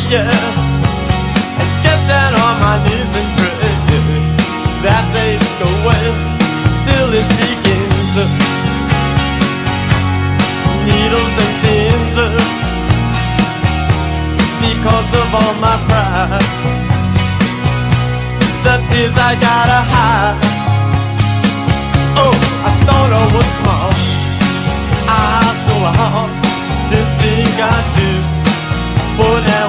yeah, and get down on my knees and pray that they go away. Still it begins, needles and pins, because of all my pride, the tears I gotta hide. Oh, I thought I was smart, I stole a heart, didn't think I'd do, but now